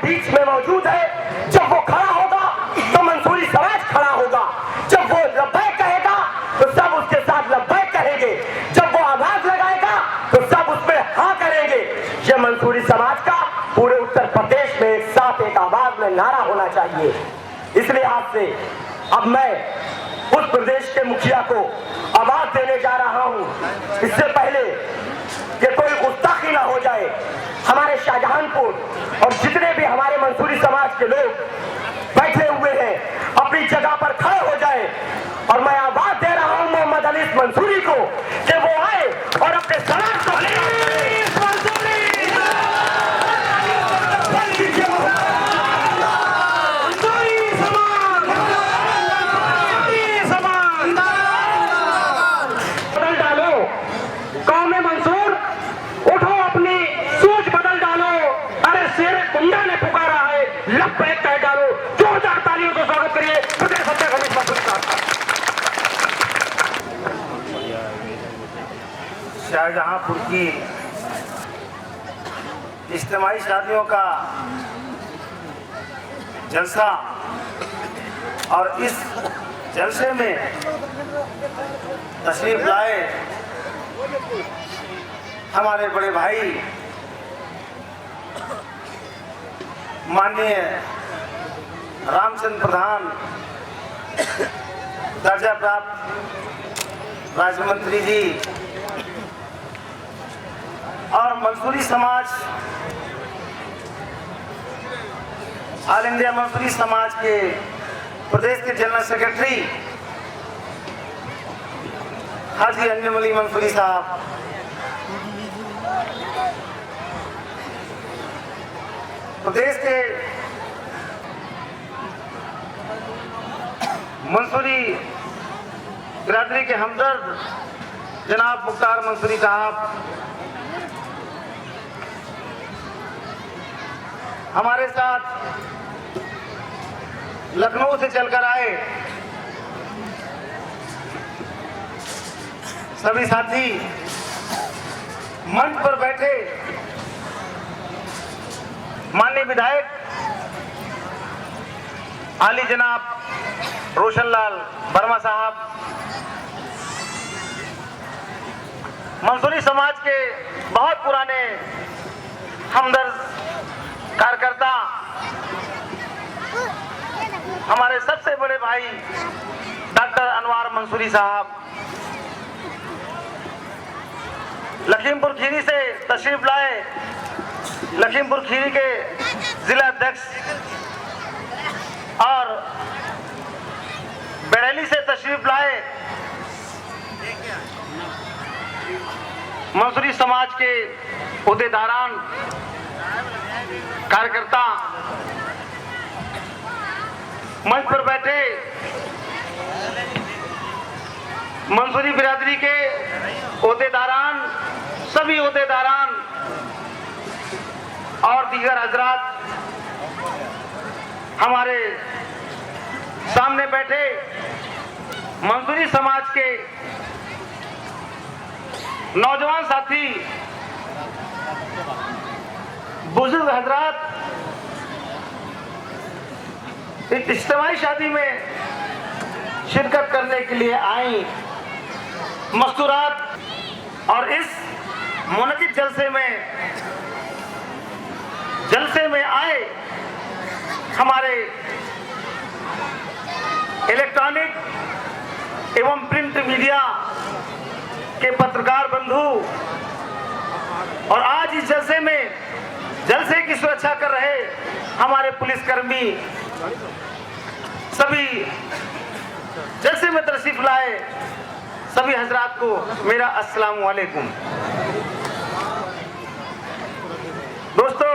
बीच में मौजूद है। जब वो खड़ा होगा तो मंसूरी समाज खड़ा होगा। जब वो लब्बैक कहेगा तो सब उसके साथ लब्बैक कहेंगे। जब वो आवाज लगाएगा तो सब उस पर हाँ करेंगे। ये मंसूरी समाज का पूरे उत्तर प्रदेश में एक साथ एक आवाज में नारा होना चाहिए। इसलिए आज से अब मैं उस प्रदेश के मुखिया को आवाज देने जा रहा हूं। इससे पहले कि कोई गुस्ताखी ना हो जाए, हमारे शाहजहानपुर और जितने भी हमारे मंसूरी समाज के लोग बैठे हुए हैं अपनी जगह पर खड़े हो जाए। और मैं आवाज दे रहा हूं मोहम्मद अली मंसूरी को कि वो आए और अपने समाज को लब्बैक कह डालो। जोरदार तालियों से स्वागत करिए प्रदेश अध्यक्ष अली मंसूरी साहब का। शाहजहांपुर की इज्तिमाई शादियों का जलसा और इस जलसे में तशरीफ लाए हमारे बड़े भाई माननीय रामचंद्र प्रधान, दर्जा प्राप्त राज्य मंत्री जी और मंसूरी समाज, ऑल इंडिया मंसूरी समाज के प्रदेश के जनरल सेक्रेटरी हाजी अंजुम अली मंसूरी साहब, प्रदेश के मंसूरी बिरादरी के हमदर्द जनाब मुख्तार मंसूरी साहब, हमारे साथ लखनऊ से चलकर आए सभी साथी, मंच पर बैठे माननीय विधायक आली जनाब रोशनलाल वर्मा साहब, मंसूरी समाज के बहुत पुराने हमदर्द कार्यकर्ता, हमारे सबसे बड़े भाई डॉक्टर अनवार मंसूरी साहब, लखीमपुर खीरी से तशरीफ लाए लखीमपुर खीरी के जिला अध्यक्ष और बरेली से तशरीफ लाए मंसूरी समाज के उहदेदारान, कार्यकर्ता, मंच पर बैठे मंसूरी बिरादरी के उहदेदारान, सभी उहदेदारान और दीगर हजरात, हमारे सामने बैठे मंसूरी समाज के नौजवान साथी, बुजुर्ग हजरात, इस इज्तिमाई शादी में शिरकत करने के लिए आई मस्तूरात और इस मुनक़िद जलसे में आए हमारे इलेक्ट्रॉनिक एवं प्रिंट मीडिया के पत्रकार बंधु और आज इस जलसे की सुरक्षा कर रहे हमारे पुलिसकर्मी, सभी जलसे में तशरीफ लाए सभी हजरात को मेरा अस्सलाम वालेकुम। दोस्तों,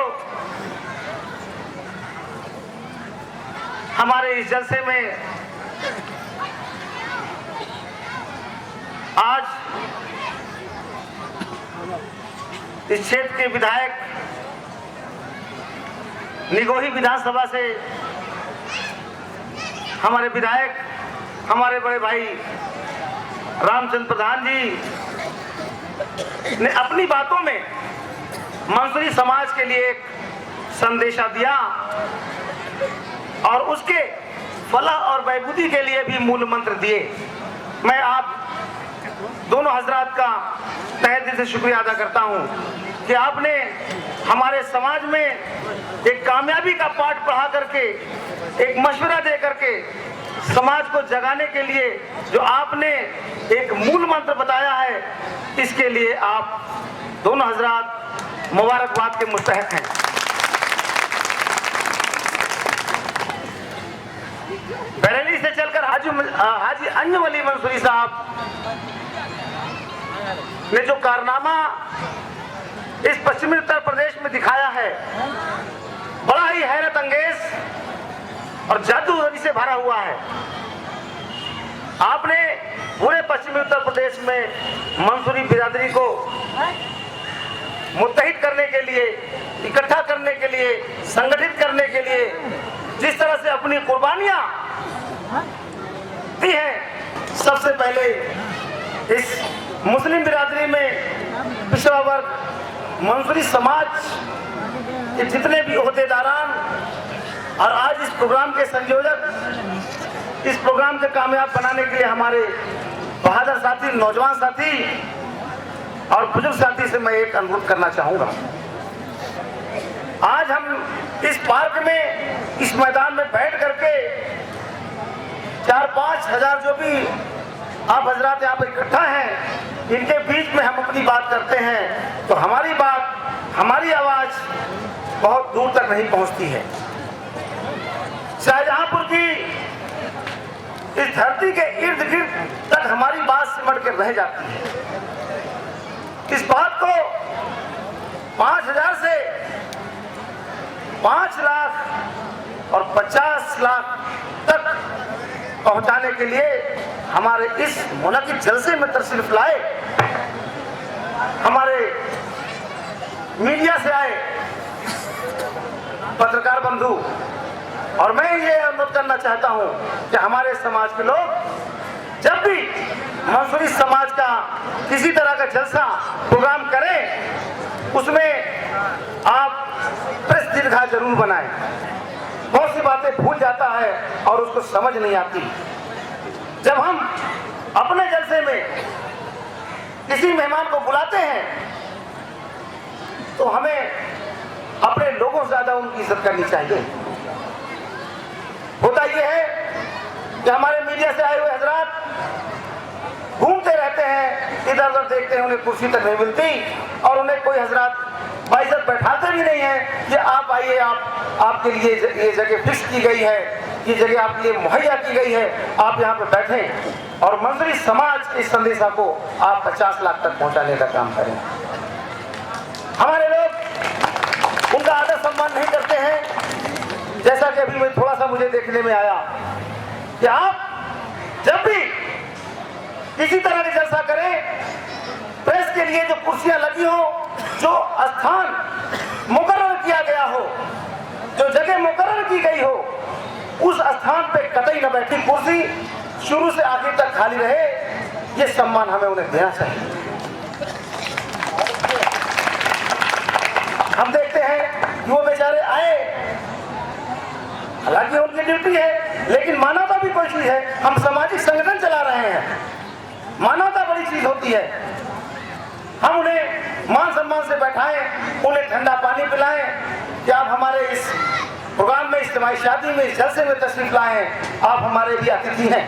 हमारे इस जलसे में आज इस क्षेत्र के विधायक, निगोही विधानसभा से हमारे विधायक, हमारे बड़े भाई रामचंद्र प्रधान जी ने अपनी बातों में मंसूरी समाज के लिए एक संदेशा दिया और उसके फलाह और बहबूदी के लिए भी मूल मंत्र दिए। मैं आप दोनों हजरात का तहे दिल से शुक्रिया अदा करता हूं कि आपने हमारे समाज में एक कामयाबी का पाठ पढ़ा करके, एक मशवरा दे करके समाज को जगाने के लिए जो आपने एक मूल मंत्र बताया है, इसके लिए आप दोनों हजरात मुबारकबाद के मुस्तहक हैं। बरेली से चलकर हाजी अंजुम अली मंसूरी साहब ने जो कारनामा इस पश्चिमी उत्तर प्रदेश में दिखाया है, बड़ा ही हैरत अंगेज और जादूगरी से भरा हुआ है। आपने पूरे पश्चिमी उत्तर प्रदेश में मंसूरी बिरादरी को मुत्तहिद करने के लिए, इकट्ठा करने के लिए, संगठित करने के लिए जिस तरह से अपनी कुर्बानियां दी हैं, सबसे पहले इस मुस्लिम बिरादरी में पिछड़ा वर्ग मंसूरी समाज के जितने भी ओहदेदारान और आज इस प्रोग्राम के संयोजक, इस प्रोग्राम को कामयाब बनाने के लिए हमारे बहादुर साथी, नौजवान साथी और बुजुर्ग साथी से मैं एक अनुरोध करना चाहूंगा। आज हम इस पार्क में, इस मैदान में बैठ करके 4-5 हजार जो भी आप हजरात यहाँ पर इकट्ठा हैं, इनके बीच में हम अपनी बात करते हैं तो हमारी बात, हमारी आवाज बहुत दूर तक नहीं पहुंचती है। शाहजहांपुर की इस धरती के इर्द गिर्द तक हमारी बात सिमट कर रह जाती है। इस बात को 5000 से 5 लाख और 50 लाख तक पहुंचाने के लिए हमारे इस मुनक़िद जलसे में तशरीफ लाए हमारे मीडिया से आए पत्रकार बंधु, और मैं ये अनुरोध करना चाहता हूं कि हमारे समाज के लोग जब भी मंसूरी समाज का किसी तरह का जलसा प्रोग्राम करें, उसमें आप प्रेस दीर्घा जरूर बनाएं। बहुत सी बातें भूल जाता है और उसको समझ नहीं आती। जब हम अपने जलसे में किसी मेहमान को बुलाते हैं तो हमें अपने लोगों से ज्यादा उनकी इज्जत करनी चाहिए। होता यह है कि हमारे मीडिया से आए हुए हजरात घूमते रहते हैं, इधर उधर देखते हैं, उन्हें कुर्सी तक नहीं मिलती और उन्हें कोई हजरात बाइज्जत बैठाते भी नहीं है कि आप आइए, आपके लिए ये जगह फिक्स की गई है, ये जगह आपके लिए मुहैया की गई है, आप यहाँ पे बैठें और मंसूरी समाज के इस संदेशा को आप 50 लाख तक पहुँचाने का काम करें। हमारे लोग उनका आदर सम्मान नहीं करते हैं। जैसा कि अभी मैं थोड़ा सा मुझे देखने में आया कि आप जब भी किसी तरह का जलसा करें, प्रेस के लिए जो कुर्सियां लगी हो, जो स्थान मुकर्रर किया गया हो, जो जगह मुकर्रर की गई हो, उस स्थान पे कतई न बैठी, कुर्सी शुरू से आखिर तक खाली रहे, ये सम्मान हमें उन्हें देना चाहिए। हम देखते हैं कि वो बेचारे आए, हालांकि उनकी ड्यूटी है, लेकिन मानवता भी कोई चीज है। हम सामाजिक संगठन चला रहे हैं, मानवता बड़ी चीज होती है। हम उन्हें मान सम्मान से बैठाएं, उन्हें ठंडा पानी पिलाएं कि आप हमारे इस प्रोग्राम में, इज्तिमाई शादी में, इस जलसे में तशरीफ लाएं, आप हमारे भी अतिथि हैं।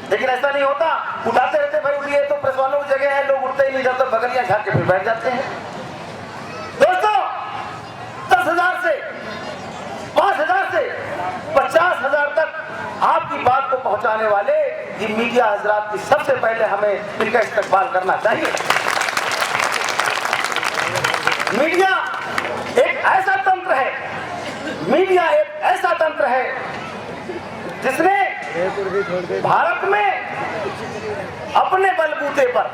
लेकिन ऐसा नहीं होता, उठाते रहते भाई उठिए, तो प्रेस वालों की जगह है, लोग उठते ही नहीं, जब तक बगलियां झाड़ के फिर बैठ जाते हैं। दोस्तों, 10,000 से 5,000 से 50,000 तक आपकी बात को पहुंचाने वाले ये मीडिया हजरात की सबसे पहले हमें इनका इस्तेमाल करना चाहिए। मीडिया एक ऐसा तंत्र है, मीडिया एक ऐसा तंत्र है जिसने भारत में अपने बलबूते पर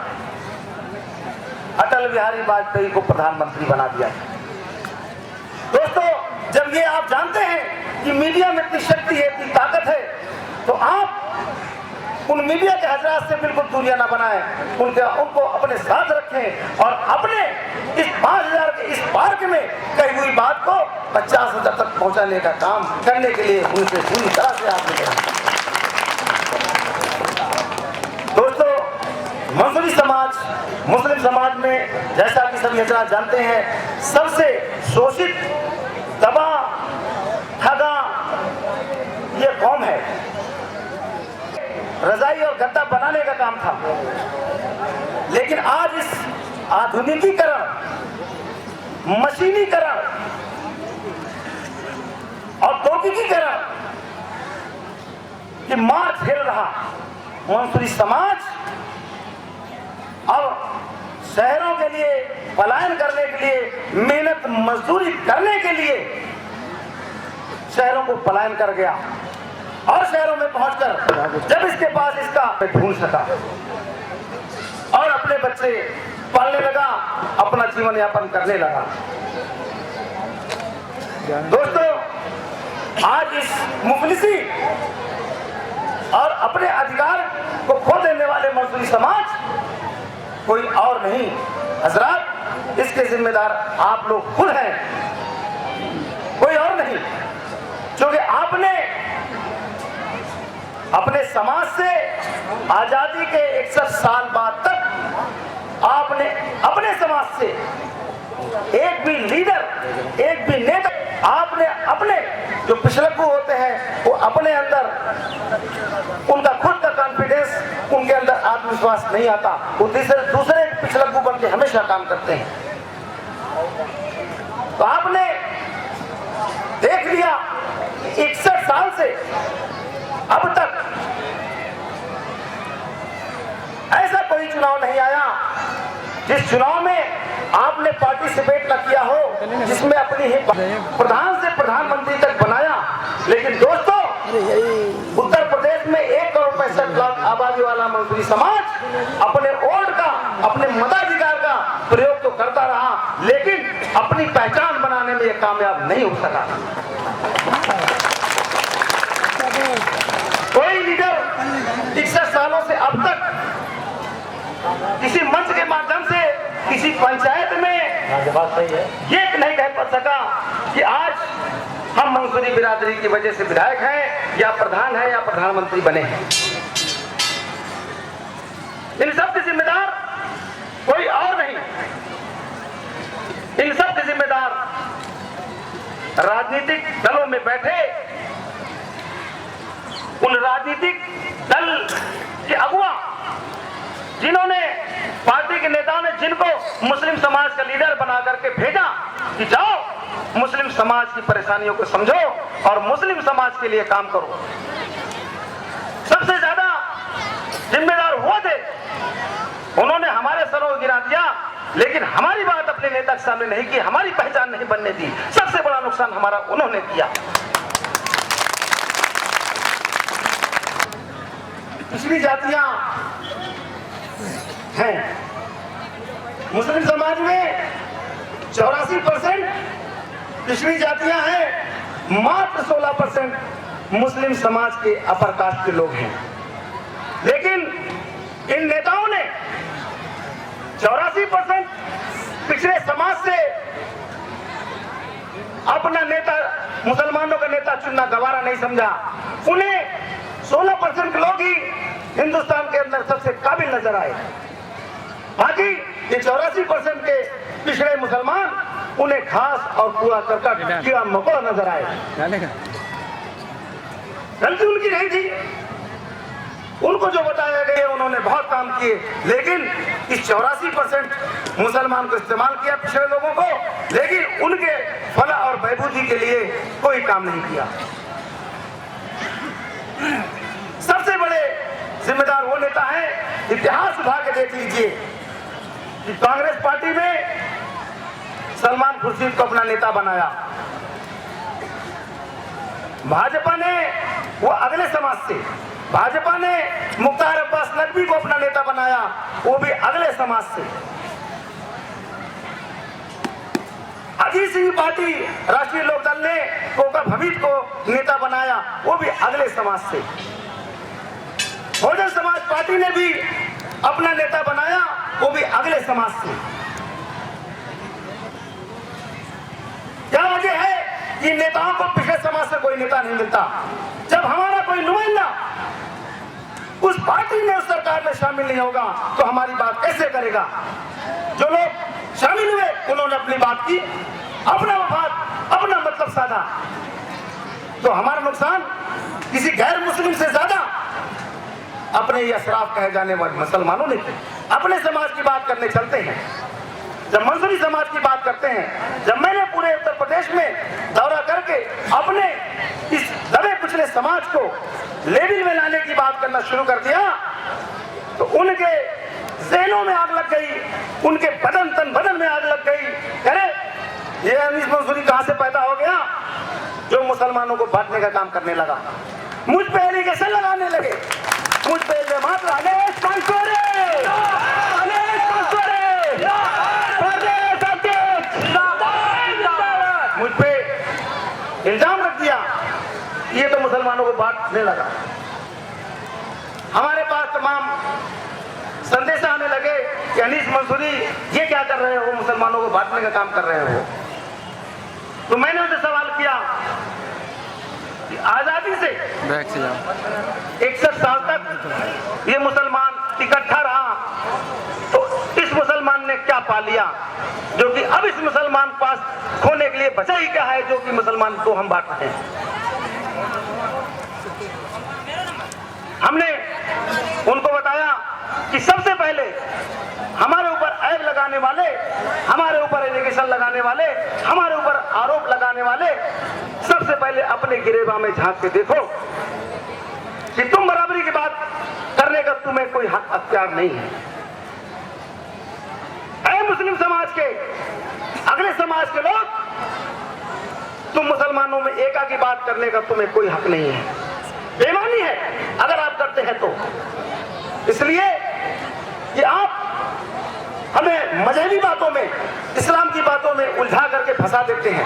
अटल बिहारी वाजपेयी को प्रधानमंत्री बना दिया। दोस्तों, जब ये आप जानते हैं कि मीडिया में इतनी शक्ति है, इतनी ताकत है, तो आप उन मीडिया के हजरात से बिल्कुल दूरियां ना बनाएं, उनको अपने साथ रखें और अपने इस 5000 के इस पार्क में कही हुई बात को 50,000 तक पहुंचाने का काम करने के लिए उनसे पूरी तरह से आप निकलें। दोस्तों, मंसूरी समाज मुस्लिम समाज में जैसा कि सभी हजरात जानते हैं सबसे शोषित, दबा, ठगा ये कौम है। रजाई और गद्दा बनाने का काम था, लेकिन आज इस आधुनिकीकरण, मशीनीकरण औद्योगिकीकरण की मार झेल रहा मंसूरी समाज अब शहरों के लिए पलायन करने के लिए, मेहनत मजदूरी करने के लिए शहरों को पलायन कर गया और शहरों में पहुंचकर जब इसके पास इसका ढूंढ सका और अपने बच्चे पालने लगा, अपना जीवन यापन करने लगा। दोस्तों, आज इस मुफलिसी और अपने अधिकार को खो देने वाले मंसूरी समाज कोई और नहीं हजरात, इसके जिम्मेदार आप लोग खुद हैं, कोई और नहीं। क्योंकि आपने अपने समाज से आजादी के 61 साल बाद तक आपने अपने समाज से एक भी लीडर, एक भी नेता, आपने अपने जो पिछलग्गू होते हैं वो अपने अंदर उनका खुद का कॉन्फिडेंस, उनके अंदर आत्मविश्वास नहीं आता, वो दूसरे पिछलग्गू बन के हमेशा काम करते हैं। तो आपने देख लिया 61 साल से अब तक ऐसा कोई चुनाव नहीं आया जिस चुनाव में आपने पार्टिसिपेट न किया हो, जिसमें अपनी ही प्रधान से प्रधानमंत्री तक बनाया। लेकिन दोस्तों, उत्तर प्रदेश में 1,65,00,000 आबादी वाला मंसूरी समाज अपने वोट का, अपने मताधिकार का प्रयोग तो करता रहा, लेकिन अपनी पहचान बनाने में यह कामयाब नहीं हो सका। कोई लीडर 61 सालों से अब तक किसी मंच के माध्यम से किसी पंचायत में ये नहीं कह सका कि आज हम मंसूरी बिरादरी की वजह से विधायक हैं या प्रधान हैं या प्रधानमंत्री बने हैं। इन सब के जिम्मेदार कोई और नहीं, इन सब के जिम्मेदार राजनीतिक दलों में बैठे उन राजनीतिक दल के अगुवा, जिन्होंने पार्टी के नेताओं ने जिनको मुस्लिम समाज का लीडर बना करके भेजा कि जाओ मुस्लिम समाज की परेशानियों को समझो और मुस्लिम समाज के लिए काम करो। सबसे ज्यादा जिम्मेदार वो थे, उन्होंने हमारे सरों को गिरा दिया, लेकिन हमारी बात अपने नेता के सामने नहीं की, हमारी पहचान नहीं बनने दी। सबसे बड़ा नुकसान हमारा उन्होंने किया। पिछड़ी जातियां हैं मुस्लिम समाज में, 84% पिछड़ी जातियां हैं, मात्र 16% मुस्लिम समाज के अपर कास्ट के लोग हैं। लेकिन इन नेताओं ने 84% पिछड़े समाज से अपना नेता, मुसलमानों का नेता चुनना गवारा नहीं समझा। उन्हें 16% के लोग ही हिंदुस्तान के अंदर सबसे काबिल नजर आए। बाकी ये 84% के पिछड़े मुसलमान उन्हें घास और कूड़ा करकट, कीड़ा मकोड़ा नजर आए। गलती उनकी नहीं थी, उनको जो बताया गया उन्होंने बहुत काम किए, लेकिन इस 84% मुसलमान को इस्तेमाल किया पिछड़े लोगों को, लेकिन उनके फलाह और बहबूदी के लिए कोई काम नहीं किया। सबसे बड़े जिम्मेदार वो नेता है, इतिहास उठा के देख लीजिए कि कांग्रेस पार्टी में सलमान खुर्शीद को अपना नेता बनाया, भाजपा ने वो अगले समाज से, भाजपा ने मुख्तार अब्बास नकवी को अपना नेता बनाया, वो भी अगले समाज से। अजीत सिंह पार्टी राष्ट्रीय लोकदल ने कोका हमीद को नेता बनाया, वो भी अगले समाज से। बहुजन समाज पार्टी ने भी अपना नेता बनाया, वो भी अगले समाज से। क्या वजह है कि नेताओं को पिछले समाज से कोई नेता नहीं मिलता? जब हमारा कोई नुमाइंदा उस पार्टी में, उस सरकार में शामिल नहीं होगा तो हमारी बात कैसे करेगा? जो लोग शामिल हुए उन्होंने अपनी बात की, अपना वफाद, अपना मतलब साधा, तो हमारा नुकसान किसी गैर मुस्लिम से ज्यादा अपने ये अशराफ कहे जाने वाले मुसलमानों ने की। अपने समाज की बात करने चलते हैं, जब मंसूरी समाज की बात करते हैं, जब मैंने पूरे उत्तर प्रदेश में दौरा करके अपने इस दबे कुचले समाज को लेवल में लाने की बात करना शुरू कर दिया, तो उनके ज़हनों में आग लग गई, उनके बदन तन बदन में आग लग गई। अरे ये अनीस मंसूरी कहां से पैदा हो गया जो मुसलमानों को बांटने का काम करने लगा, मुझ पे एलिगेशन लगाने लगे, मुझ पे मात्र अनीस मंसूरी, मुझ पे इल्जाम रख दिया, ये तो मुसलमानों को बांटने लगा। हमारे पास तमाम संदेश आने लगे कि अनीस मंसूरी ये क्या कर रहे हो, मुसलमानों को बांटने का काम कर रहे हो। तो मैंने उनसे सवाल किया कि आजादी से 61 साल तक ये मुसलमान इकट्ठा रहा, तो इस मुसलमान ने क्या पा लिया जो कि अब इस मुसलमान पास खोने के लिए बचा ही क्या है, जो कि मुसलमान को हम बांट रहे हैं। हमने उनको बताया कि सबसे पहले हमारे ऊपर ऐब लगाने वाले, हमारे ऊपर एलिगेशन लगाने वाले, हमारे ऊपर आरोप लगाने वाले, सबसे पहले अपने गिरेबा में झांक के देखो कि तुम बराबरी की बात करने का तुम्हें कोई हक अख्तियार नहीं है। ऐ मुस्लिम समाज के, अगले समाज के लोग, तुम मुसलमानों में एका की बात करने का तुम्हें कोई हक नहीं है, बेईमानी है अगर आप करते हैं तो। इसलिए कि आप हमें मजहबी बातों में, इस्लाम की बातों में उलझा करके फंसा देते हैं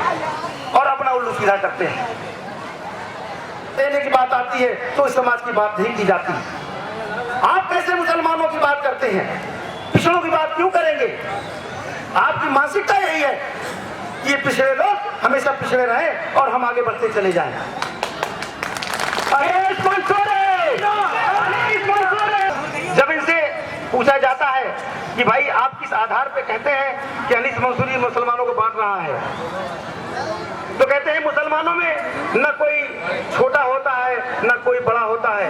और अपना उल्लू सीधा करते हैं। देने की बात आती है तो इस समाज की बात नहीं की जाती। आप कैसे मुसलमानों की बात करते हैं, पिछड़ों की बात क्यों करेंगे? आपकी मानसिकता यही है कि ये पिछड़े लोग हमेशा पिछड़े रहें और हम आगे बढ़ते चले जाएं। जब इनसे पूछा जाता है कि भाई आप किस आधार पे कहते हैं कि अनीस मंसूरी मुसलमानों को बांट रहा है, तो कहते हैं मुसलमानों में न कोई छोटा होता है न कोई बड़ा होता है,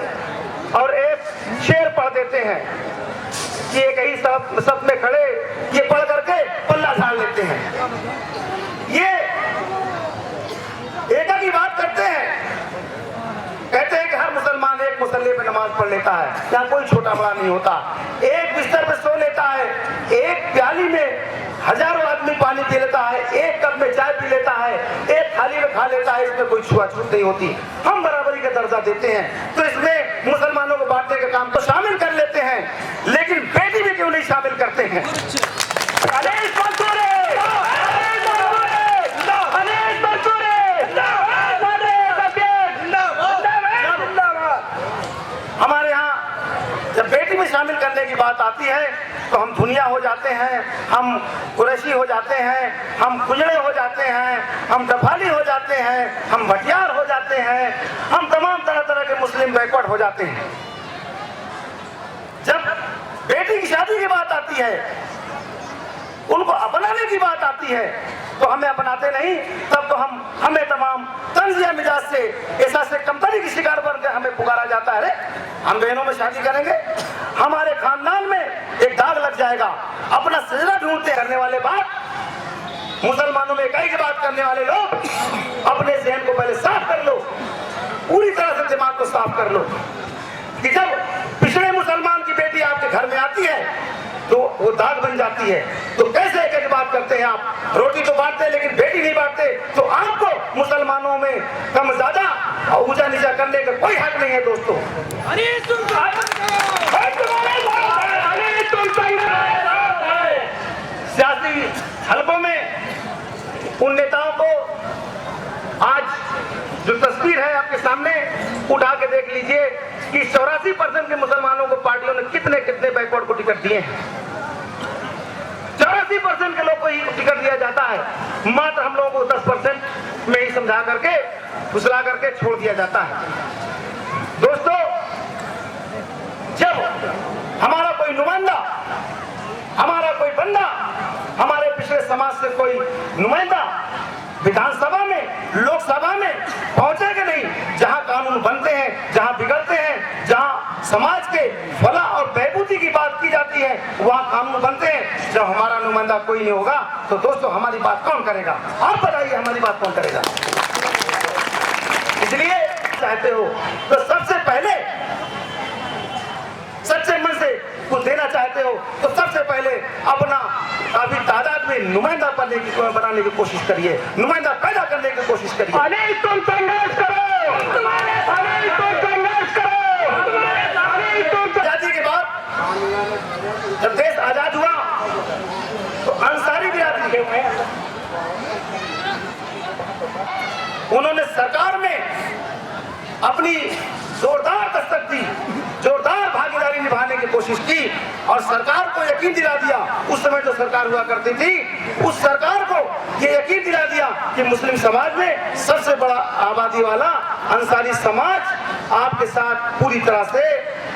और एक शेर पढ़ देते हैं कि एक ही सब में खड़े, ये पढ़ करके पल्ला झाड़ लेते हैं। ये एका की बात करते हैं, कहते हैं कि हर मुसलमान एक मुसल्ले पे नमाज पढ़ लेता है, क्या कोई छोटा बड़ा नहीं होता, एक बिस्तर पे सो लेता है, एक प्याली में हजारों आदमी पानी पी लेता है, एक कप में चाय पी लेता है, एक थाली में खा लेता है, इसमें कोई छुआछूत नहीं होती। हम बराबरी का दर्जा देते हैं तो इसमें मुसलमानों को बांटने का काम तो शामिल कर लेते हैं, लेकिन बेटी भी क्यों नहीं शामिल करते हैं? हमारे यहाँ जब बेटी में शामिल करने की बात आती है तो हम दुनिया हो जाते हैं, हम कुरैशी हो जाते हैं, हम कुजड़े हो जाते हैं, हम दफाली हो जाते हैं, हम भटियार हो जाते हैं, हम तमाम तरह तरह के मुस्लिम बैकवर्ड हो जाते हैं। जब बेटी की शादी की बात आती है, उनको अपनाने की बात आती है, तो हमें अपनाते नहीं, तब तो हमें तमाम तंजिया मिजाज से ऐसा से कमतरी की शिकार बनकर हमें पुकारा जाता है, हम बहनों में शादी करेंगे, हमारे खानदान में एक दाग लग जाएगा। अपना सजरा ढूंढते करने वाले बात, मुसलमानों में इकाई की बात करने वाले लोग, अपने जहन को पहले साफ कर लो, पूरी तरह से दिमाग को साफ कर लो कि जब पिछड़े मुसलमान की बेटी आपके घर में आती है तो वो दाग बन जाती है। तो कैसे एक बात करते हैं आप, रोटी तो बांटते हैं लेकिन बेटी नहीं बांटते, तो आपको मुसलमानों में कम ज्यादा और ऊंचा नीचा करने का कोई हक नहीं है दोस्तों। सियासी हलकों में उन नेताओं को आज जो तस्वीर है आपके सामने उठा के देख लीजिए कि 84% के मुसलमान मुसलमानों को पार्टियों ने कितने कितने बैकवर्ड को टिकट दिए हैं। 84% के लोग को ही टिकट दिया जाता है, मात्र हम लोगों को 10% में ही समझा करके फुसला करके छोड़ दिया जाता है। दोस्तों, जब हमारा कोई नुमाइंदा, हमारा कोई बंदा, हमारे पिछले समाज से कोई नुमाइंदा विधानसभा में, लोकसभा में पहुंचेगा नहीं, जहां कानून बनते हैं, जहां बिगड़ते हैं, जहां समाज के फलाह और बहबूदी की बात की जाती है, वहां कानून बनते हैं। जब हमारा नुमाइंदा कोई नहीं होगा तो दोस्तों हमारी बात कौन करेगा? आप बताइए, हमारी बात कौन करेगा? इसलिए चाहते हो तो सबसे पहले सच्चे मन से कुछ देना चाहते हो तो सबसे पहले अपना काफी तादाद में नुमाइंदा बनाने की कोशिश करिए, नुमाइंदा पैदा करने की कोशिश करिए। अनेक तुम संघर्ष करो, अनेक तुम संघर्ष करो, अनेक तुम। आजादी के बाद जब देश आजाद हुआ तो अंसारी बिरादरी उन्होंने सरकार में अपनी जोरदार दस्तक दी, जोरदार भागीदारी निभाने की कोशिश की और सरकार को यकीन दिला दिया, उस समय जो सरकार हुआ करती थी उस सरकार को ये यकीन दिला दिया कि मुस्लिम समाज में सबसे बड़ा आबादी वाला अंसारी समाज आपके साथ पूरी तरह से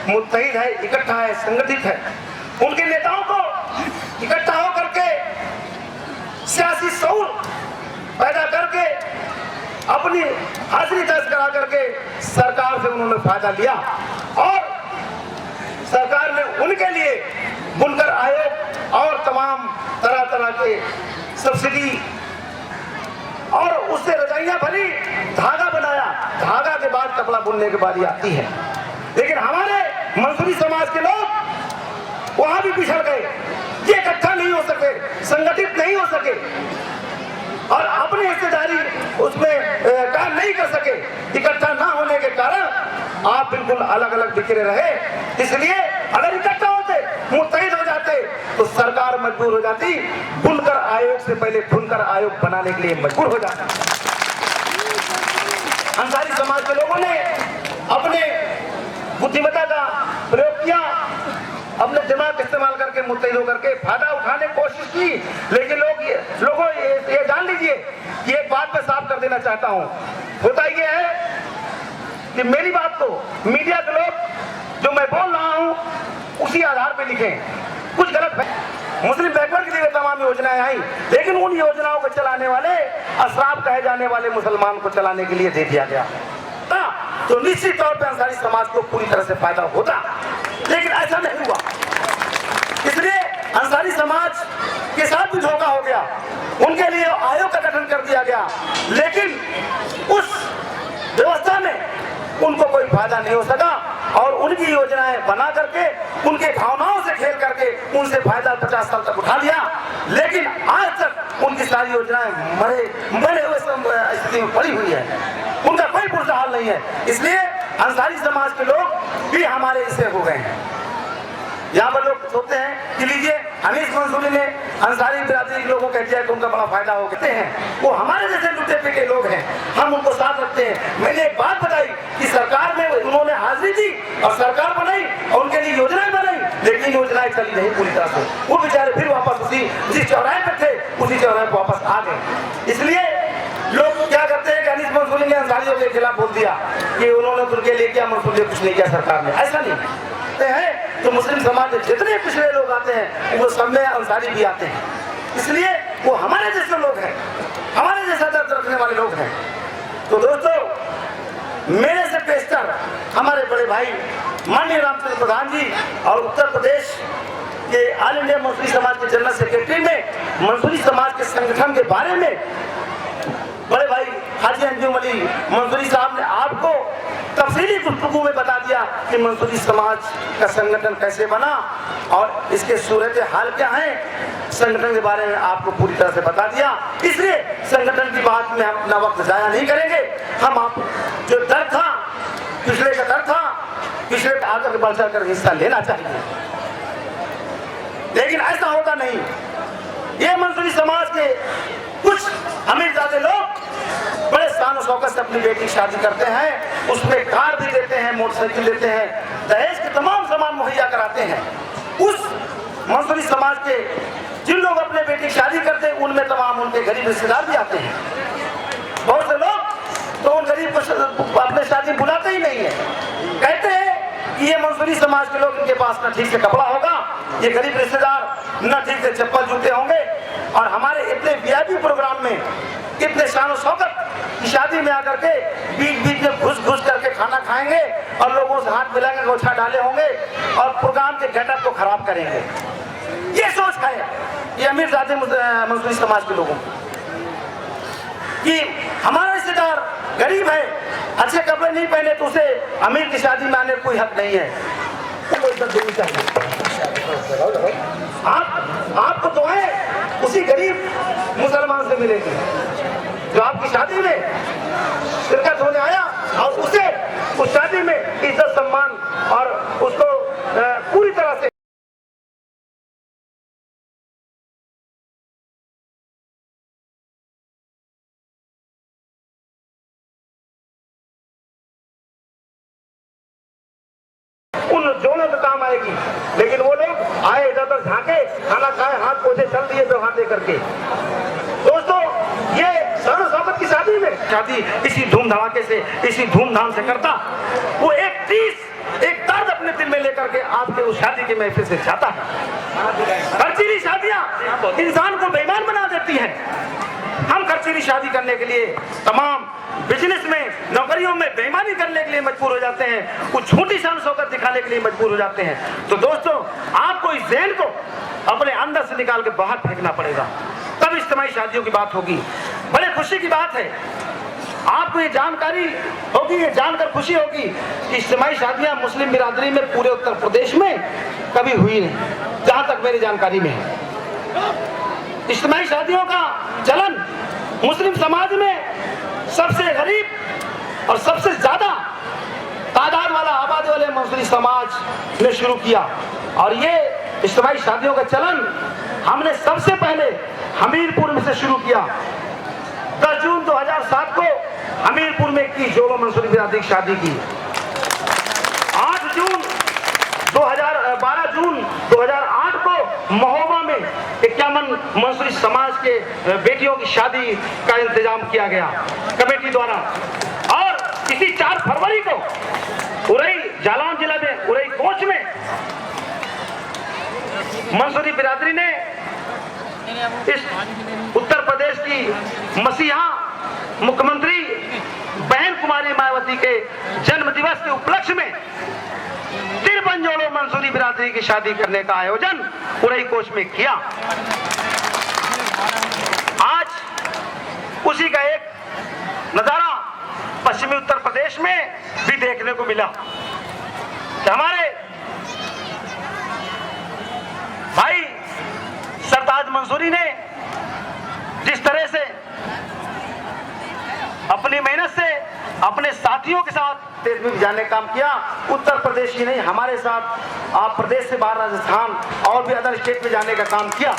मुत्तहिद है, इकट्ठा है, संगठित है। उनके नेताओं को इकट्ठा होकर के सियासी शऊर पैदा करके अपनी हाजिरी दर्ज करा करके सरकार से उन्होंने फायदा लिया और सरकार ने उनके लिए बुनकर आयोग और तमाम तरह तरह के सब्सिडी और उससे रजाइयां भरी, धागा बनाया। धागा के बाद कपड़ा बुनने की बारी आती है। लेकिन हमारे मंसूरी समाज के लोग वहां भी पिछड़ गए, ये इकट्ठा नहीं हो सके, संगठित नहीं हो सके और अपनी हिस्सेदारी उसमें काम नहीं कर सके। इकट्ठा ना होने के कारण आप बिल्कुल अलग अलग बिखरे रहे। इसलिए अगर इकट्ठा होते, मुत्तहिद हो जाते तो सरकार मजबूर हो जाती, बुनकर आयोग से पहले बुनकर आयोग बनाने के लिए मजबूर हो जाता। अंसारी समाज के लोगों ने अपने बुद्धिमत्ता का प्रयोग किया, अपने दिमाग इस्तेमाल करके मुत्तहिद होकर के फायदा उठाने की कोशिश की। लेकिन लोगों ये जान लीजिए कि एक बात मैं साफ कर देना चाहता हूं, होता ये है कि मेरी बात को मीडिया के लोग जो मैं बोल रहा हूं उसी आधार पे लिखें, कुछ गलत है। मुस्लिम बैकवर्ड के लिए तमाम योजनाएं आई, लेकिन उन योजनाओं को चलाने वाले अशराफ कहे जाने वाले मुसलमान को चलाने के लिए दे दिया गया तो निश्चित तौर पर अंसारी समाज को पूरी तरह से फायदा होता, लेकिन ऐसा नहीं हुआ। इसलिए अंसारी समाज के साथ भी धोखा हो गया, उनके लिए आयोग का गठन कर दिया गया, लेकिन उस व्यवस्था में उनको कोई फायदा नहीं हो सका और उनकी योजनाएं बना करके उनके भावनाओं से खेल करके उनसे फायदा 50 साल तक उठा लिया। लेकिन आज तक उनकी सारी योजनाएं मरे हुए स्थिति में पड़ी हुई है, उनका कोई पुरसा हाल नहीं है। इसलिए अंसारी समाज के लोग भी हमारे हिस्से हो गए हैं। यहाँ पर लोग सोचते हैं कि लीजिए अनीस मंसूरी ने अंसारी बिरादरी के लोगों को कह दिया कि उनका बड़ा फायदा हो कहते हैं, वो हमारे जैसे लुटे पिटे लोग हैं, हम उनको साथ रखते हैं। मैंने एक बात बताई कि सरकार में उन्होंने हाजिरी दी और सरकार बनाई और उनके लिए योजनाएं बनाई, लेकिन योजनाएं चली नहीं पूरी तरह से। वो बेचारे फिर वापस उसी जिस चौराहे पे थे उसी चौराहे पर वापस आ गए। इसलिए लोग क्या करते हैं कि अनीस मंसूरी ने अंसारियों के खिलाफ बोल दिया कि उन्होंने उनके लिए किया, मंसूरी कुछ नहीं किया सरकार ने। ऐसा नहीं है। तो मुस्लिम समाज में जितने पिछड़े लोग आते हैं वो सब में अंसारी भी आते हैं, इसलिए वो हमारे जैसे लोग हैं, हमारे जैसा दर्द रखने वाले लोग हैं। तो दोस्तों, मेरे से बेहतर हमारे बड़े भाई माननीय रामचंद्र प्रधान जी और उत्तर प्रदेश के ऑल इंडिया मंसूरी समाज के जनरल सेक्रेटरी में मंसूरी समाज के संगठन के बारे में बड़े भाई हाजी अंजुम अली मंसूरी साहब ने आपको तफसीली गुफ्तगू में बता दिया कि मंसूरी समाज का संगठन कैसे बना और इसके सूरत हाल क्या है। संगठन के बारे में आपको पूरी तरह से बता दिया, इसलिए संगठन की बात में हम अपना वक्त जाया नहीं करेंगे। हम आप जो डर था, पिछले का डर था, पिछले आकर बढ़ चढ़ कर हिस्सा लेना चाहिए, लेकिन ऐसा होगा नहीं। ये मंसूरी समाज के कुछ अमीरजादे लोग बड़े शान शौकत से अपनी बेटी की शादी करते हैं, उसमें कार भी देते हैं, मोटरसाइकिल देते हैं, दहेज के तमाम सामान मुहैया कराते हैं। उस मंसूरी समाज के जिन लोग अपने बेटी की शादी करते हैं उनमें तमाम उनके गरीब रिश्तेदार भी आते हैं। बहुत से लोग तो उन गरीब को अपने शादी बुलाते ही नहीं है, कहते हैं कि ये मंसूरी समाज के लोग, इनके पास ना ठीक से कपड़ा होगा, ये गरीब रिश्तेदार ना ठीक से चप्पल जूते होंगे, और हमारे इतने वीआईपी प्रोग्राम में इतने शान शौकत की शादी में आकर के बीच बीच में घुस घुस करके खाना खाएंगे और लोगों से हाथ मिलाएंगे, गोछा डाले होंगे और प्रोग्राम के गेटअप को खराब करेंगे। ये सोच है ये अमीर जाति मंसूरी समाज के लोगों कि हमारा रिश्तेदार गरीब है, अच्छे कपड़े नहीं पहने तो उसे अमीर की शादी में आने का कोई हक नहीं है। आपको तो है उसी गरीब मुसलमान से मिलेगी जो आपकी शादी में शिरकत होने आया और उसे उस शादी में इज्जत सम्मान और उसको पूरी तरह से उन जोड़ों में काम आएगी। लेकिन वो लोग आए इधर उधर झांके, खाना खाए, हाथ पोछे, चल दिए व्यवहार दे करके। दोस्तों, ये शान शौकत की शादी में शादी इसी धूम धड़ाके से, इसी धूमधाम से करता, वो एक दर्द अपने दिल में लेकर के आपके उस शादी की महफिल से जाता है। खर्चीली शादियां इंसान को बेईमान बना देती हैं। हम खर्चीली शादी करने के लिए, तमाम बिजनेस में, नौकरियों में बेईमानी करने के लिए मजबूर हो जाते हैं, कुछ छोटी शान शौकत दिखाने के लिए मजबूर हो जाते हैं। तो दोस्तों, आपको इस ज़हन को अपने अंदर से निकाल के बाहर फेंकना पड़ेगा, तब इज्तिमाई शादियों की बात होगी। बड़े खुशी की बात है, आपको ये जानकारी होगी, ये जानकर खुशी होगी कि इज्तिमाई शादियां मुस्लिम बिरादरी में पूरे उत्तर प्रदेश में कभी हुई नहीं, जहां तक मेरी जानकारी में है। इज्तिमाई शादियों का चलन मुस्लिम समाज में सबसे गरीब और सबसे ज्यादा तादाद वाला, आबादी वाले मंसूरी समाज ने शुरू किया। और ये इज्तिमाई शादियों का चलन हमने सबसे पहले हमीरपुर में से शुरू किया। 10 जून 2007 को हमीरपुर में की जोड़ों मंसूरी बिरादरी की शादी की। 12 जून 2008 को महोबा में 51 मंसूरी समाज के बेटियों की शादी का इंतजाम किया गया कमेटी द्वारा। और इसी 4 फरवरी को उरई, जालौन जिला में उरई कोच में मंसूरी बिरादरी ने इस उत्तर प्रदेश की मसीहा मुख्यमंत्री बहन कुमारी मायावती के जन्म दिवस के उपलक्ष्य में 53 जोड़ों मंसूरी बिरादरी की शादी करने का आयोजन उरई कोच में किया। आज उसी का एक नजारा पश्चिमी उत्तर प्रदेश में भी देखने को मिला कि हमारे भाई सरताज मंसूरी ने जिस तरह से अपनी मेहनत से अपने साथियों के साथ देश में जाने का काम किया, उत्तर प्रदेश ही नहीं, हमारे साथ आप प्रदेश से बाहर राजस्थान और भी अदर स्टेट में जाने का काम किया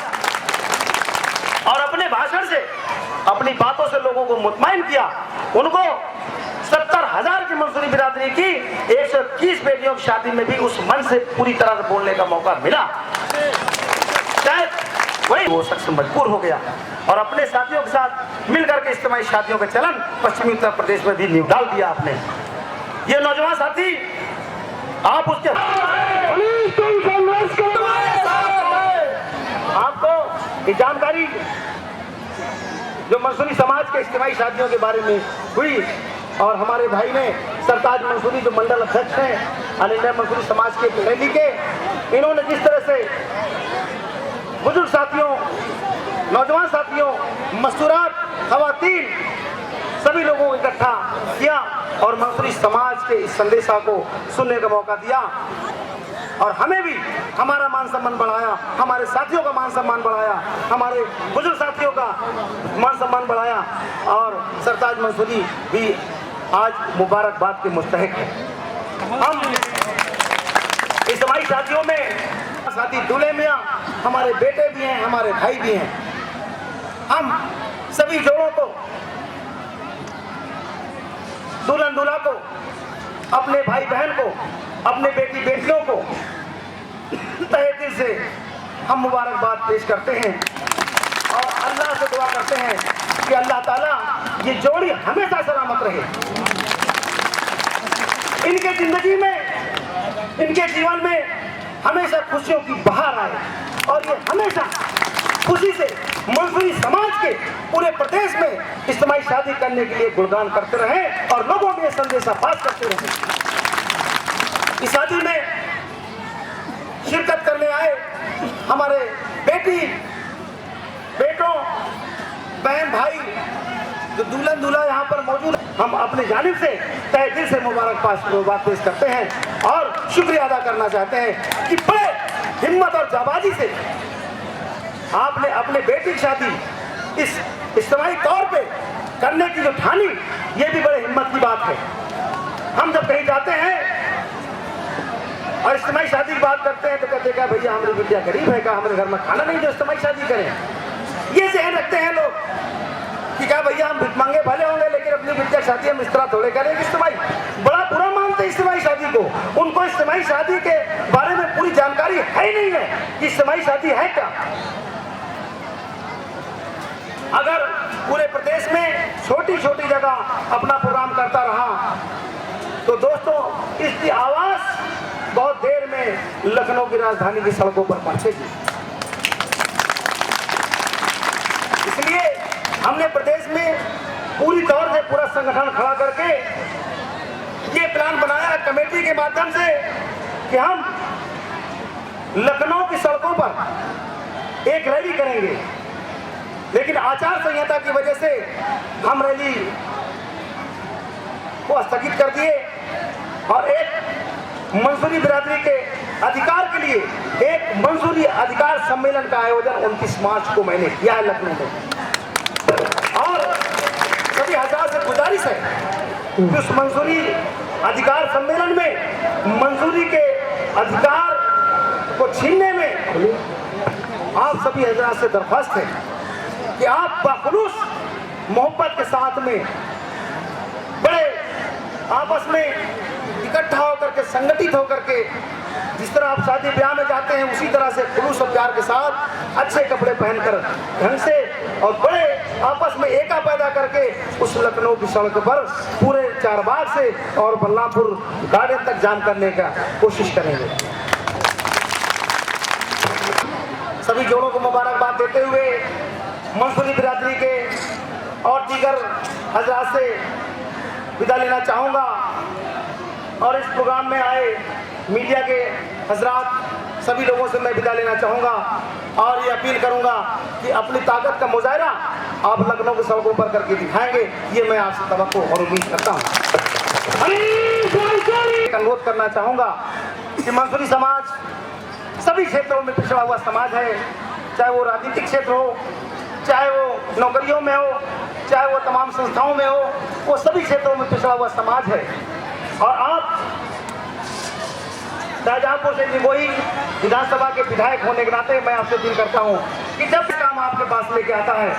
और अपने भाषण से, अपनी बातों से लोगों को मुतमईन किया। उनको 70,000 की मंसूरी बिरादरी की 121 बेटियों की शादी में भी उस मन से पूरी तरह से बोलने का मौका मिला। शायद वही वो शख्स मजबूर हो गया और अपने साथियों के साथ मिलकर के इज्तिमाई शादियों का चलन पश्चिमी उत्तर प्रदेश में भी नींव डाल दिया आपने। ये नौजवान साथी, आप उसके आपको ये जानकारी जो मंसूरी समाज के इज्तिमाई शादियों के बारे में हुई और हमारे भाई ने सरताज मंसूरी जो मंडल अध्यक्ष हैं ऑल इंडिया मंसूरी समाज के रैली के, इन्होंने जिस तरह से बुजुर्ग साथियों, नौजवान साथियों, मस्तूरात, खवातीन सभी लोगों को इकट्ठा किया और मंसूरी समाज के इस संदेशा को सुनने का मौका दिया और हमें भी हमारा मान सम्मान बढ़ाया, हमारे साथियों का मान सम्मान बढ़ाया, हमारे बुजुर्ग साथियों का मान सम्मान बढ़ाया और सरताज मंसूरी भी आज मुबारकबाद के मुस्तहिक है। हम इज्तिमाई शादियों में साथी दूल्हे मियाँ हमारे बेटे भी हैं, हमारे भाई भी हैं। हम सभी जोड़ों को दुल्हन दूल्हा को, अपने भाई बहन को, अपने बेटी बेटियों को तहे दिल से हम मुबारकबाद पेश करते हैं और अल्लाह से दुआ करते हैं कि अल्लाह ताला ये जोड़ी हमेशा सलामत रहे, इनके जिंदगी में, इनके जीवन में हमेशा खुशियों की बहार आए और ये हमेशा खुशी से मंसूरी समाज के पूरे प्रदेश में इज्तिमाई शादी करने के लिए गुणगान करते रहे और लोगों में संदेशा पास करते रहे। इस शादी में शिरकत करने आए हमारे बेटी बेटों, बहन भाई, जो दुल्हन दूल्हा यहाँ पर मौजूद, हम अपने जानिब से तहे दिल से मुबारकबाद पेश करते हैं और शुक्रिया अदा करना चाहते हैं कि बड़े हिम्मत और जाबाजी से आपने अपने बेटी की शादी इस इज्तिमाई तौर पे करने की जो ठानी, ये भी बड़े हिम्मत की बात है। हम जब कहीं जाते हैं और इज्तिमाई शादी की बात करते हैं तो कहते हैं भैया हमारी बिटिया गरीब है, का हमारे घर में खाना नहीं जो इज्तिमाई शादी करें। ये जहन रखते हैं लोग कि क्या भैया हम भिखमंगे भले होंगे लेकिन अपनी बिटिया शादी हम इस तरह थोड़े करेंगे। इज्तिमाई बड़ा बुरा मानते हैं इज्तिमाई शादी को, उनको इज्तिमाई शादी के बारे में पूरी जानकारी है ही नहीं है कि इज्तिमाई शादी है क्या। अगर पूरे प्रदेश में छोटी छोटी जगह अपना प्रोग्राम करता रहा तो दोस्तों इसकी आवाज बहुत देर में लखनऊ की राजधानी की सड़कों पर पहुंचेगी। इसलिए हमने प्रदेश में पूरी तौर से पूरा संगठन खड़ा करके ये प्लान बनाया कमेटी के माध्यम से कि हम लखनऊ की सड़कों पर एक रैली करेंगे, लेकिन आचार संहिता की वजह से हम रैली को स्थगित कर दिए और एक मंसूरी बिरादरी के अधिकार के लिए एक मंसूरी अधिकार सम्मेलन का आयोजन 29 मार्च को मैंने किया है लखनऊ में। और सभी हजार से गुजारिश है कि उस मंसूरी अधिकार सम्मेलन में मंसूरी के अधिकार को छीनने में आप सभी हजरात से दरख्वास्त है कि आप बाखुलूस मोहब्बत के साथ में बड़े आपस में इकट्ठा होकर के, संगठित होकर के, जिस तरह आप शादी ब्याह में जाते हैं उसी तरह से खुलूस और प्यार के साथ अच्छे कपड़े पहनकर ढंग से और बड़े आपस में एका पैदा करके उस लखनऊ की सड़क पर पूरे चारबाग से और बल्लापुर गार्डन तक जाम करने का कोशिश करेंगे। सभी जोड़ों को मुबारकबाद देते हुए मंसूरी बिरादरी के और दीगर हजरात से विदा लेना चाहूँगा और इस प्रोग्राम में आए मीडिया के हजरात सभी लोगों से मैं विदा लेना चाहूँगा और ये अपील करूँगा कि अपनी ताकत का मुजाहरा आप लखनऊ की सड़कों पर करके दिखाएंगे, ये मैं आपसे तवक्को और उम्मीद करता हूँ। अनुरोध करना चाहूँगा कि मंसूरी समाज सभी क्षेत्रों में पिछड़ा हुआ समाज है, चाहे वो राजनीतिक क्षेत्र हो, चाहे वो नौकरियों में हो, चाहे वो तमाम संस्थाओं में हो, वो सभी क्षेत्रों में पिछड़ा हुआ समाज है। और आप शाहजहांपुर से निगोही विधानसभा के विधायक होने के नाते मैं आपसे अपील करता हूँ कि जब काम आपके पास लेके आता है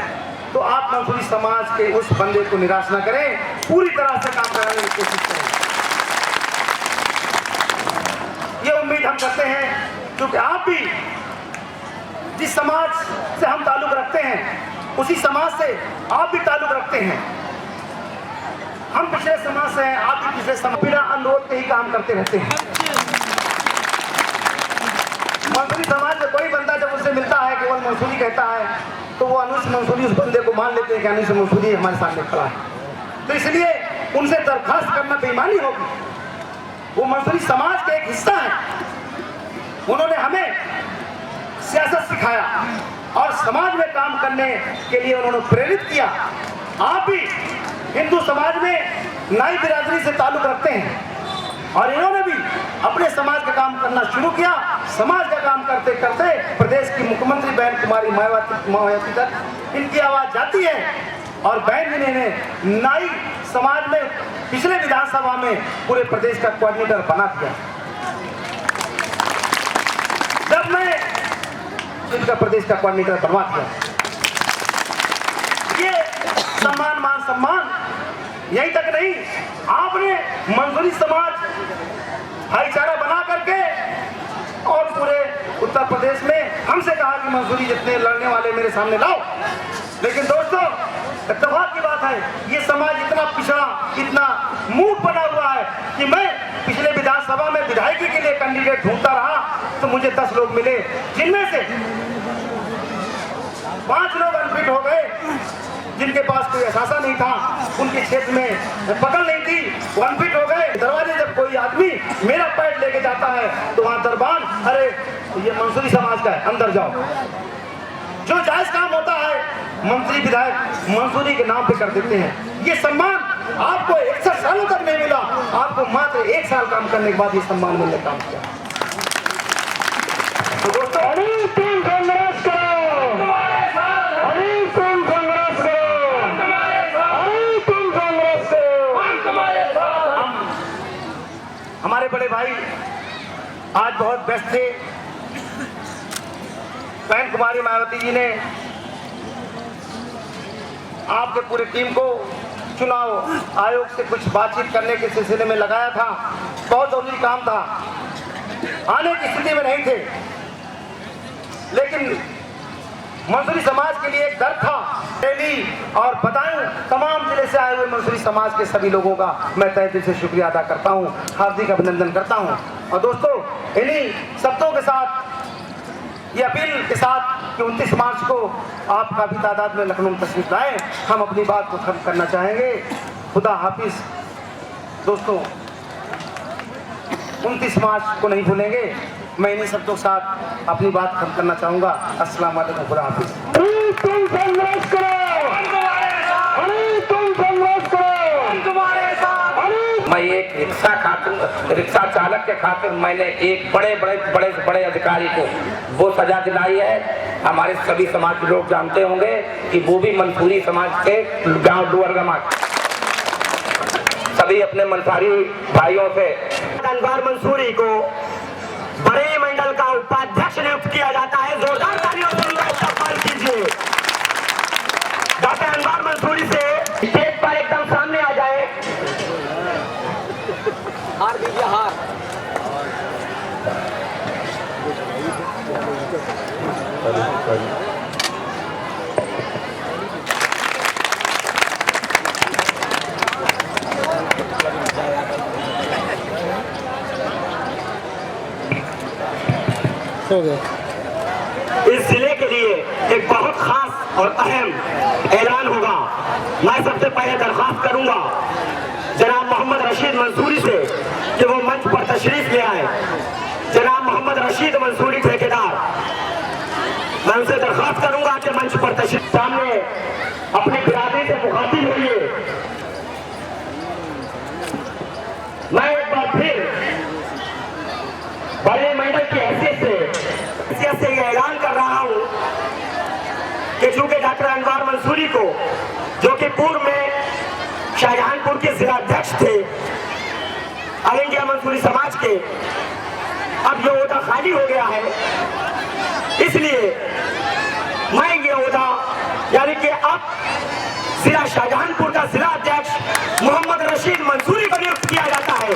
तो आप मंसूरी समाज के उस बंदे को निराश न करें, पूरी तरह से काम कराने की कोशिश करें। ये उम्मीद हम करते हैं क्योंकि आप भी जिस समाज से हम ताल्लुक रखते हैं उसी समाज से आप भी ताल्लुक रखते हैं। हम पिछले समाज से हैं, आप भी पिछले समाज, बिना अनुरोध के ही काम करते रहते हैं। मंसूरी समाज में कोई बंदा जब उससे मिलता है केवल मंसूरी कहता है तो वो अनुस मंसूरी उस बंदे को मान लेते हैं कि अनुस मंसूरी हमारे सामने खड़ा है। तो इसलिए उनसे दरखास्त करना बेईमानी होगी। वो मंसूरी समाज के एक हिस्सा है, उन्होंने हमें सियासत सिखाया और समाज में काम करने के लिए उन्होंने प्रेरित किया। आप भी हिंदू समाज में नाई बिरादरी से ताल्लुक रखते हैं और इन्होंने भी अपने समाज का काम करना शुरू किया। समाज का काम करते करते प्रदेश की मुख्यमंत्री बहन कुमारी मायावती तक इनकी आवाज जाती है और बहन जी ने नाई समाज में पिछले विधानसभा में पूरे प्रदेश का कोऑर्डिनेटर बना दिया। जब मैं इनका प्रदेश का कोऑर्डिनेटर बनवा दिया, ये सम्मान मान सम्मान यहीं तक नहीं, आपने मंसूरी समाज भाईचारा बना करके और पूरे उत्तर प्रदेश में हमसे कहा कि मंसूरी जितने लड़ने वाले मेरे सामने लाओ। लेकिन दोस्तों, इत्तेफाक की बात है, ये समाज इतना पिछड़ा, इतना मूक बना हुआ है कि मैं पिछले विधानसभा में विधायकी के लिए कैंडिडेट ढूंढता रहा तो मुझे 10 लोग मिले, जिनमें से 5 लोग अनफिट हो गए, जिनके पास कोई एहसासा नहीं था, उनके क्षेत्र में पकड़ नहीं थी, वो अनफिट हो गए। दरवाजे जब कोई आदमी मेरा पैड लेके जाता है तो वहां दरबान, अरे ये मंसूरी समाज का है, अंदर जाओ। जो जायज काम होता है मंत्री विधायक मंसूरी के नाम पे कर देते हैं। ये सम्मान आपको 61 सालों तक नहीं मिला, आपको मात्र 1 साल काम करने के बाद ये सम्मान मिलने काम किया। तो दोस्तों, तुम कांग्रेस करो, तुम कांग्रेस करो, तुम कांग्रेस करो। हमारे बड़े भाई आज बहुत व्यस्त थे। बहन कुमारी मायावती जी ने आपके पूरी टीम को चुनाव आयोग से कुछ बातचीत करने के सिलसिले में लगाया था। बहुत जरूरी काम था, आने की स्थिति में नहीं थे, लेकिन मंसूरी समाज के लिए एक डर था। रैली और बताऊं, तमाम जिले से आए हुए मंसूरी समाज के सभी लोगों का मैं तहे दिल से शुक्रिया अदा करता हूं, हार्दिक अभिनंदन करता हूं। और दोस्तों, इन्हीं शब्दों के साथ, ये अपील के साथ कि 29 मार्च को आप काफी तादाद में लखनऊ तशरीफ लाएं, हम अपनी बात को खत्म करना चाहेंगे। खुदा हाफिज दोस्तों, 29 मार्च को नहीं भूलेंगे। मैं इन्हीं शब्दों के साथ अपनी बात खत्म करना चाहूंगा। अस्सलाम वालेकुम, खुदा हाफिज। तुम कांग्रेस करो, तुम कांग्रेस करो, तुम्हारे साथ। मैं एक रिक्शा चालक के खातिर मैंने एक बड़े अधिकारी को वो सजा दिलाई है। हमारे सभी समाज के लोग जानते होंगे कि वो भी मंसूरी समाज के गांव डुअरगमा सभी अपने मंसारी भाइयों से अनवार मंसूरी को बड़े मंडल का उपाध्यक्ष नियुक्त किया जाता है। जोरदार तालियों से उनका इस्तेमाल कीजिए। डॉक्टर अनवार मंसूरी से स्टेज पर एकदम सामने आ जाए। हार दीजिए, हार। हो गया। इस जिले के लिए एक बहुत खास और अहम ऐलान होगा। मैं सबसे पहले दरख्वास्त करूंगा जनाब मोहम्मद रशीद मंसूरी से कि वो मंच पर तशरीफ ले आए। जनाब मोहम्मद रशीद मंसूरी ठेकेदार, मैं उनसे दरख्वास्त करूंगा कि मंच पर तशरीफ सामने अपनी बिरादरी से मुखातिब होइए। मैं एक बार फिर बड़े मंडल की हैसियत से यह ऐलान कर रहा हूं कि चूंकि डॉक्टर अनवार मंसूरी को, जो कि पूर्व में शाहजहानपुर के जिलाध्यक्ष थे ऑल इंडिया मंसूरी समाज के, अब ये ओहदा खाली हो गया है, इसलिए मैं ये ओहदा यानी कि अब जिला शाहजहानपुर का जिला अध्यक्ष मोहम्मद रशीद मंसूरी को नियुक्त किया जाता है।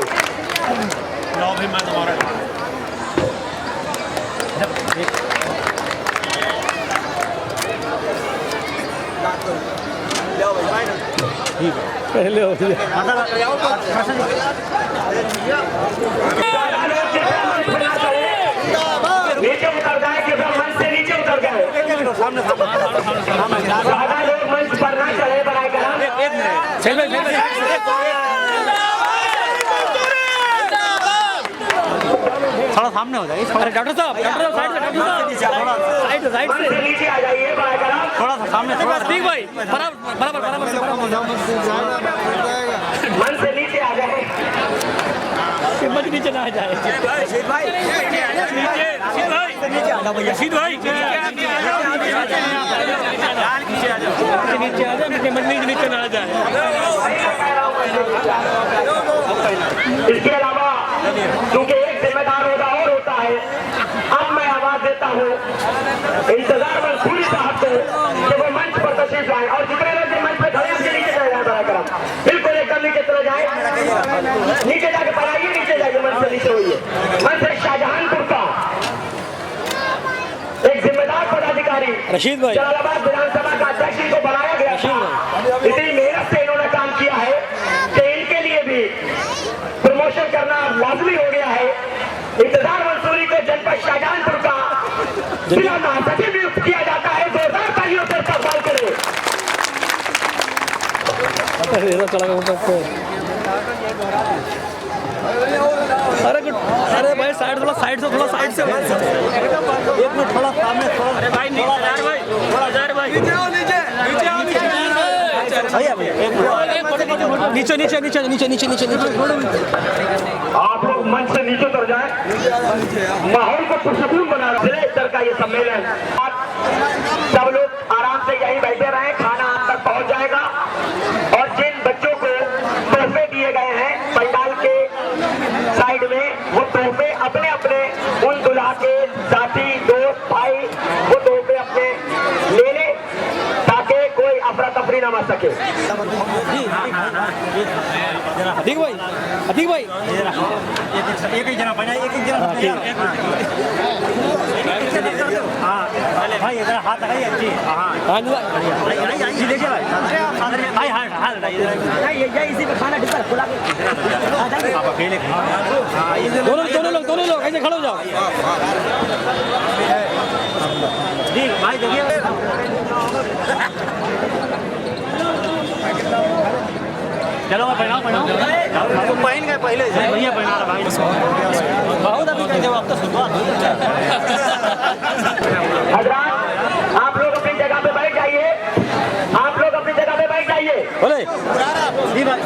पहले हो गया। नीचे उतर जाए कि मंच से नीचे उतर गए। ज्यादा लोग मंच पर ना चढ़े बनाए थोड़ा सामने हो जाइए। डॉक्टर साहब साइड से नीचे आ जाइए, थोड़ा सा सामने। ठीक भाई, बराबर मन से नीचे आ जाए। मत नीचे ना आ जाए। नीचे ना आ जाए। इसके अलावा क्योंकि एक जिम्मेदार होता और होता है, अब मैं आवाज देता हूँ इंतजार मंसूरी साहब को कि वो मंच पर तशरीफ लाए और जितने लोग मंच पर खड़े उनके नीचे चले जाए। बिल्कुल एक नीचे जाके पढ़ाइए, नीचे जाइए, मन से नीचे होइए। मन से शाहजहानपुर का एक जिम्मेदार पदाधिकारी रशीद भाई, जलालाबाद विधानसभा का अध्यक्ष को बनाया गया था। इतनी मेहनत से इन्होंने काम किया है कि इनके लिए भी प्रमोशन करना लाजमी हो गया है। इंतजार मंसूरी को जनपद शाहजहानपुर का जिला महासचिव नियुक्त किया जाता है। 2000 तालियों से इस्तेमाल करें। अरे गुड, अरे भाई साइड थोड़ा साइड से एक मिनट थोड़ा सामने थोड़ा। अरे भाई भाई नीचे आओ, नीचे नीचे नीचे नीचे नीचे नीचे नीचे। आप लोग मंच से नीचे उतर जाएं, माहौल को पुरसकून बना रहे स्तर का ये सम्मेलन। सब लोग आराम से यहीं बैठे रहे, खाना आप तक पहुंच जाएगा। और जिन बच्चों को तोहफे दिए गए हैं पंडाल के साइड में, वो तोहफे अपने अपने उन दुल्हा के साथी दोस्त भाई वो तोहफे अपने ले ले, ताकि कोई अफरा तफरी ना मच सके। अतीक भाई, अतीक भाई, एक ही जना बना, एक ही जना भाई इधर हाथ लगाइए। जी हाँ जी, देखिए भाई भाई हाथ इसी पे खाना डिब्बा खुला आप अकेले दोनों लोग ऐसे खड़े हो जाओ। जी भाई देखिए चलो मैं पहनाओ तो पहन गए पहले से भैया पहना रहा भाई बहुत अभी कहते हो आप तो शुरुआत हजरात, आप लोग अपनी जगह पे बैठ जाइए, आप लोग अपनी जगह पे बैठ जाइए। बोले जी भाई